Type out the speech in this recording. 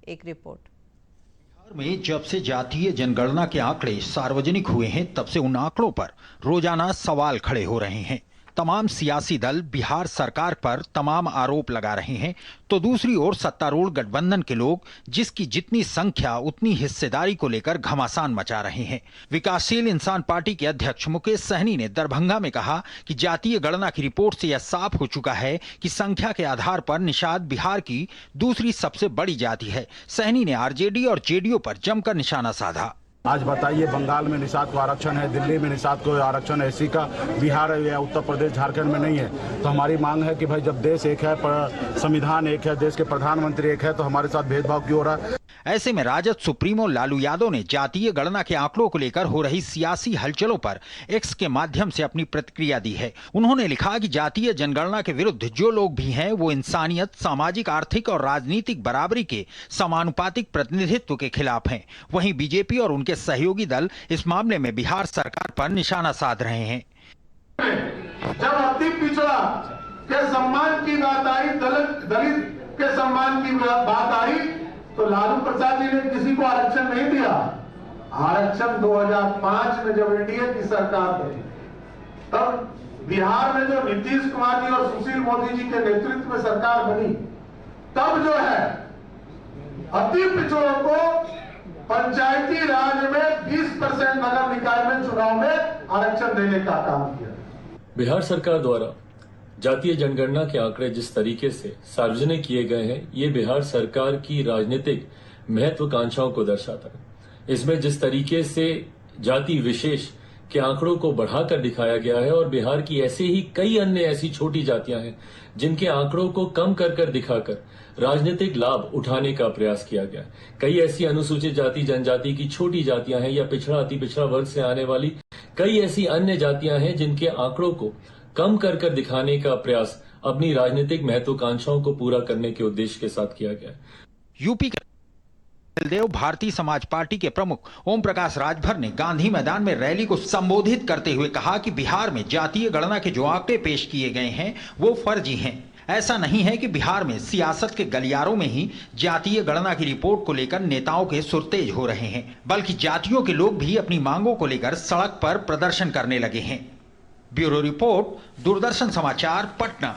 एक रिपोर्ट। बिहार में जब से जातीय जनगणना के आंकड़े सार्वजनिक हुए हैं, तब से उन आंकड़ों पर रोजाना सवाल खड़े हो रहे हैं। तमाम सियासी दल बिहार सरकार पर तमाम आरोप लगा रहे हैं, तो दूसरी ओर सत्तारूढ़ गठबंधन के लोग जिसकी जितनी संख्या उतनी हिस्सेदारी को लेकर घमासान मचा रहे हैं। विकासशील इंसान पार्टी के अध्यक्ष मुकेश सहनी ने दरभंगा में कहा कि जातीय गणना की रिपोर्ट से यह साफ हो चुका है कि संख्या के आधार पर निषाद बिहार की दूसरी सबसे बड़ी जाति है। सहनी ने आरजेडी और जेडीयू पर जमकर निशाना साधा। आज बताइए, बंगाल में निषाद को आरक्षण है, दिल्ली में निषाद को आरक्षण है, एससी का बिहार या उत्तर प्रदेश झारखंड में नहीं है। तो हमारी मांग है कि भाई जब देश एक है, संविधान एक है, देश के प्रधानमंत्री एक है, तो हमारे साथ भेदभाव क्यों हो रहा है? ऐसे में राजद सुप्रीमो लालू यादव ने जातीय गणना के आंकड़ों को लेकर हो रही सियासी हलचलों पर एक्स के माध्यम से अपनी प्रतिक्रिया दी है। उन्होंने लिखा कि जातीय जनगणना के विरुद्ध जो लोग भी हैं, वो इंसानियत, सामाजिक, आर्थिक और राजनीतिक बराबरी के समानुपातिक प्रतिनिधित्व के खिलाफ हैं। वहीं बीजेपी और उनके सहयोगी दल इस मामले में बिहार सरकार पर निशाना साध रहे हैं। जब अति पिछड़ा के सम्मान की बात आई, दलित के सम्मान की बात आई, तो लालू प्रसाद जी ने किसी को आरक्षण नहीं दिया। आरक्षण 2005 में जब एनडीए की सरकार बनी, तब बिहार में जो नीतीश कुमार जी और सुशील मोदी जी के नेतृत्व में सरकार बनी, तब जो है अति पिछड़ों को पंचायती राज में 20% नगर निकाय में चुनाव में आरक्षण देने का काम किया। बिहार सरकार द्वारा जातीय जनगणना के आंकड़े जिस तरीके से सार्वजनिक किए गए हैं, ये बिहार सरकार की राजनीतिक महत्वाकांक्षाओं को दर्शाता है। इसमें जिस तरीके से जाति विशेष के आंकड़ों को बढ़ाकर दिखाया गया है और बिहार की ऐसे ही कई अन्य ऐसी छोटी जातियां हैं जिनके आंकड़ों को कम कर दिखाकर राजनीतिक लाभ उठाने का प्रयास किया गया। कई ऐसी अनुसूचित जाति जनजाति की छोटी जातियां हैं या पिछड़ा अति पिछड़ा वर्ग से आने वाली कई ऐसी अन्य जातियां हैं जिनके आंकड़ों को कम कर दिखाने का प्रयास अपनी राजनीतिक महत्वाकांक्षाओं को पूरा करने के उद्देश्य के साथ किया गया। यूपी के देव भारतीय समाज पार्टी के प्रमुख ओम प्रकाश राजभर ने गांधी मैदान में रैली को संबोधित करते हुए कहा कि बिहार में जातीय गणना के जो आंकड़े पेश किए गए हैं, वो फर्जी हैं। ऐसा नहीं है कि बिहार में सियासत के गलियारों में ही जातीय गणना की रिपोर्ट को लेकर नेताओं के सुर तेज हो रहे हैं, बल्कि जातियों के लोग भी अपनी मांगों को लेकर सड़क पर प्रदर्शन करने लगे हैं। ब्यूरो रिपोर्ट, दूरदर्शन समाचार, पटना।